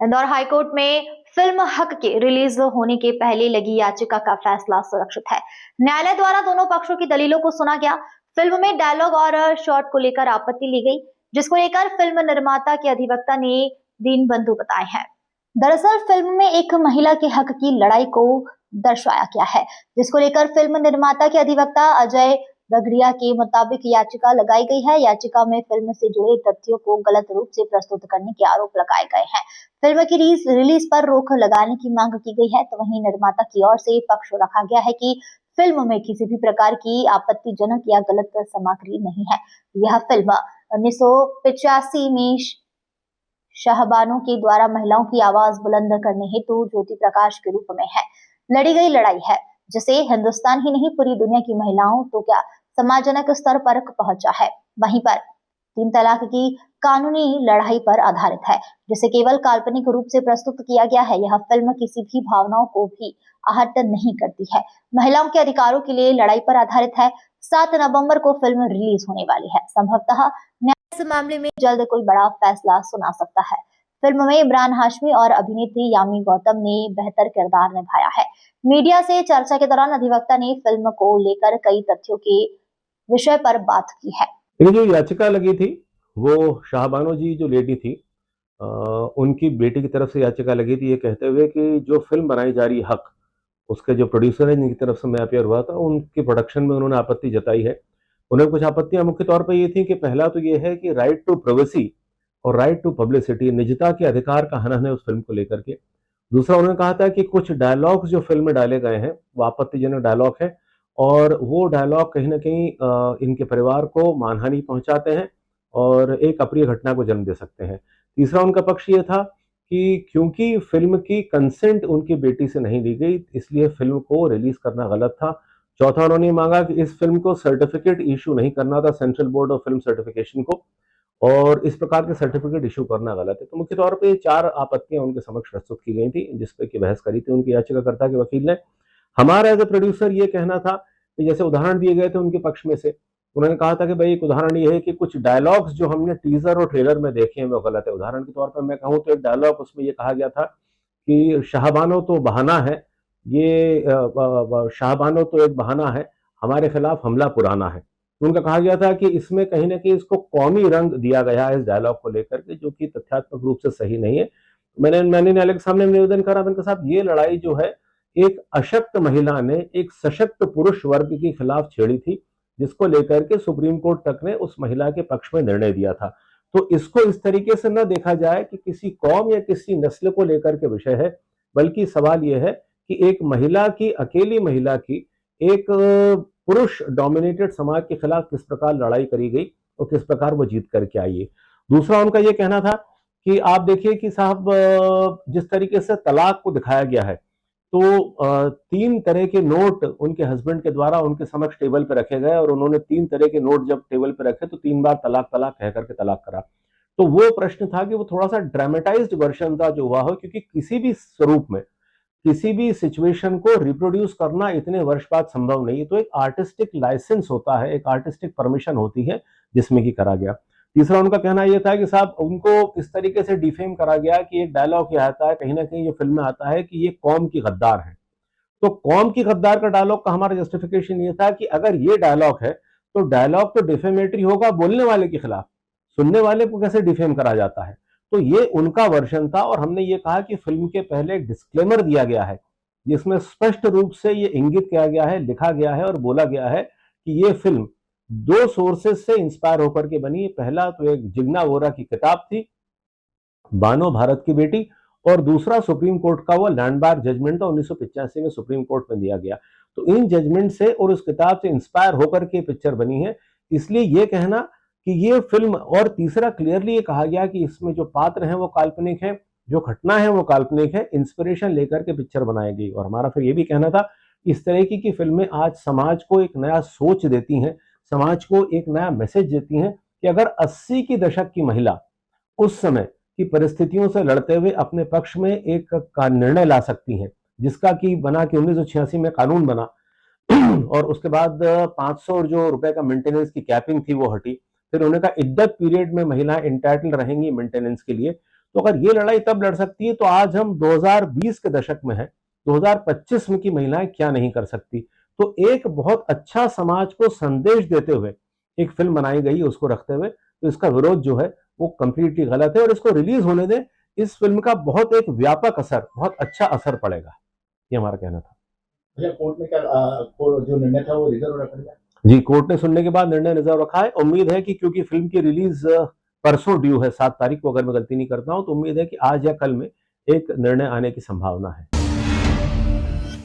Indore high court में film हक के रिलीज होने के पहले लगी याचिका का फैसला सुरक्षित है। न्यायालय द्वारा दोनों पक्षों की दलीलों को सुना गया। फिल्म में डायलॉग और शॉट को लेकर आपत्ति ली गई, जिसको लेकर फिल्म निर्माता के अधिवक्ता ने दीनबंधु बताए हैं। दरअसल फिल्म में एक महिला के हक की लड़ाई को दर्शाया गया है, जिसको लेकर फिल्म निर्माता के अधिवक्ता अजय बगड़िया के मुताबिक याचिका लगाई गई है। याचिका में फिल्म से जुड़े तथ्यों को गलत रूप से प्रस्तुत करने के आरोप लगाए गए हैं। फिल्म की रिलीज पर रोक लगाने की मांग की गई है, तो वहीं निर्माता की ओर से पक्ष रखा गया है कि फिल्म में किसी भी प्रकार की आपत्तिजनक या गलत सामग्री नहीं है। यह फिल्म 1985 में शाहबानों के द्वारा महिलाओं की आवाज बुलंद करने हेतु ज्योति प्रकाश के रूप में है लड़ी गई लड़ाई है, जिसे हिंदुस्तान ही नहीं पूरी दुनिया की महिलाओं तो क्या समाजजनक स्तर पर पहुंचा है। वहीं पर 3 तलाक की कानूनी लड़ाई पर आधारित है, जिसे केवल काल्पनिक रूप से प्रस्तुत किया गया है। यह फिल्म किसी भी भावनाओं को भी आहत नहीं करती है, महिलाओं के अधिकारों के लिए लड़ाई पर आधारित है। 7 नवंबर को फिल्म रिलीज होने वाली है। संभवतः इस मामले में जल्द कोई बड़ा फैसला सुना सकता है। फिल्म में इमरान हाशमी और अभिनेत्री यामी गौतम ने बेहतर किरदार निभाया है। मीडिया से चर्चा के दौरान अधिवक्ता ने फिल्म को लेकर कई तथ्यों के विषय पर बात की है। ये जो याचिका लगी थी वो शाहबानो जी जो लेडी थी उनकी बेटी की तरफ से याचिका लगी थी, ये कहते हुए कि जो फिल्म बनाई जा रही हक, उसके जो प्रोड्यूसर है जिनकी तरफ से मैं अपेयर हुआ था, उनकी प्रोडक्शन में उन्होंने आपत्ति जताई है। उन्हें कुछ आपत्तियां मुख्य तौर पर ये थी कि पहला तो ये है कि राइट टू प्राइवेसी और राइट टू पब्लिसिटी, निजता के अधिकार का हनन है उस फिल्म को लेकर के। दूसरा उन्होंने कहा था कि कुछ डायलॉग्स जो फिल्म में डाले गए हैं वो आपत्तिजनक डायलॉग है और वो डायलॉग कहीं ना कहीं इनके परिवार को मानहानि पहुंचाते हैं और एक अप्रिय घटना को जन्म दे सकते हैं। तीसरा उनका पक्ष ये था कि क्योंकि फिल्म की कंसेंट उनकी बेटी से नहीं ली गई, इसलिए फिल्म को रिलीज करना गलत था। चौथा उन्होंने मांगा कि इस फिल्म को सर्टिफिकेट इशू नहीं करना था central board of film certification को, और इस प्रकार के सर्टिफिकेट इशू करना गलत है। तो मुख्य तौर पे 4 आपत्तियां उन्के समक्ष प्रस्तुत की गई थी, जिसपे की बहस करी थी उनकी याचिकाकर्ता के वकील ने। हमारा एज ए प्रोड्यूसर ये कहना था कि जैसे उदाहरण दिए गए थे उनके पक्ष में से, उन्होंने कहा था कि भाई एक उदाहरण ये है कि कुछ डायलॉग्स जो हमने टीजर और ट्रेलर में देखे हैं वो गलत है। उदाहरण के तौर पर मैं कहूँ तो एक डायलॉग उसमें ये कहा गया था कि शाहबानो तो बहाना है, ये शाहबानो तो एक बहाना है, हमारे खिलाफ हमला पुराना है। उनका कहा गया था कि इसमें कहीं ना कहीं इसको कौमी रंग दिया गया है इस डायलॉग को लेकर के, जो कि तथ्यात्मक रूप से सही नहीं है। मैंने न्यायालय के सामने निवेदन करा, मैंने कहा साहब ये लड़ाई जो है एक अशक्त महिला ने एक सशक्त पुरुष वर्ग के खिलाफ छेड़ी थी, जिसको लेकर के सुप्रीम कोर्ट तक ने उस महिला के पक्ष में निर्णय दिया था। तो इसको इस तरीके से न देखा जाए कि किसी कौम या किसी नस्ल को लेकर के विषय है, बल्कि सवाल यह है कि एक महिला की, अकेली महिला की एक पुरुष डोमिनेटेड समाज के खिलाफ किस प्रकार लड़ाई करी गई और किस प्रकार वो जीत करके आई है। दूसरा उनका ये कहना था कि आप देखिए कि साहब जिस तरीके से तलाक को दिखाया गया है, तो 3 तरह के नोट उनके हस्बैंड के द्वारा उनके समक्ष टेबल पे रखे गए और उन्होंने 3 तरह के नोट जब टेबल पे रखे तो 3 बार तलाक तलाक कह करके तलाक करा। तो वो प्रश्न था कि वो थोड़ा सा ड्रामेटाइज्ड वर्जन था जो हुआ हो, क्योंकि किसी भी स्वरूप में किसी भी सिचुएशन को रिप्रोड्यूस करना इतने वर्ष बाद संभव नहीं है। तो एक आर्टिस्टिक लाइसेंस होता है, एक आर्टिस्टिक परमिशन होती है जिसमें कि करा गया। तीसरा उनका कहना यह था कि साहब उनको इस तरीके से डिफेम करा गया कि एक डायलॉग ये आता है कहीं ना कहीं, जो फिल्म में आता है कि ये कौम की गद्दार है। तो कौम की गद्दार का डायलॉग का हमारा जस्टिफिकेशन ये था कि अगर ये डायलॉग है तो डायलॉग तो डिफेमेटरी होगा बोलने वाले के खिलाफ, सुनने वाले को कैसे डिफेम करा जाता है। तो ये उनका वर्जन था और हमने ये कहा कि फिल्म के पहले एक डिस्क्लेमर दिया गया है जिसमें स्पष्ट रूप से ये इंगित किया गया है, लिखा गया है और बोला गया है कि ये फिल्म 2 सोर्सेज से इंस्पायर होकर के बनी। पहला तो एक जिग्ना वोरा की किताब थी, बानो भारत की बेटी, और दूसरा सुप्रीम कोर्ट का वो लैंडमार्क जजमेंट था 1985 में सुप्रीम कोर्ट में दिया गया। तो इन जजमेंट से और उस किताब से इंस्पायर होकर के पिक्चर बनी है, इसलिए ये कहना कि ये फिल्म, और तीसरा क्लियरली ये कहा गया कि इसमें जो पात्र हैं वो काल्पनिक है, जो घटना है वो काल्पनिक है, इंस्पिरेशन लेकर के पिक्चर बनाई गई। और हमारा फिर ये भी कहना था इस तरह की फिल्में आज समाज को एक नया सोच देती हैं, समाज को एक नया मैसेज देती हैं कि अगर 80 की दशक की महिला उस समय की परिस्थितियों से लड़ते हुए अपने पक्ष में एक का निर्णय ला सकती हैं, जिसका कि बना कि 1986 में कानून बना और उसके बाद 500 जो रुपए का मेंटेनेंस की कैपिंग थी वो हटी। फिर उन्होंने कहा इद्दत पीरियड में महिलाएं इंटाइटल रहेंगी मेंटेनेंस के लिए। तो अगर ये लड़ाई तब लड़ सकती है तो आज हम 2020 के दशक में हैं, 2025 में की महिलाएं क्या नहीं कर सकती। तो एक बहुत अच्छा समाज को संदेश देते हुए एक फिल्म बनाई गई उसको रखते हुए, तो इसका विरोध जो है वो कंप्लीटली गलत है और इसको रिलीज होने दें। इस फिल्म का बहुत एक व्यापक असर, बहुत अच्छा असर पड़ेगा, ये हमारा कहना था। भैया कोर्ट ने क्या जो निर्णय था वो रिजर्व रख लिया? जी, कोर्ट ने सुनने के बाद निर्णय रिजर्व रखा है। उम्मीद है कि क्योंकि फिल्म की रिलीज परसों ड्यू है, 7 तारीख को, अगर मैं गलती नहीं करता हूं, तो उम्मीद है कि आज या कल में एक निर्णय आने की संभावना है।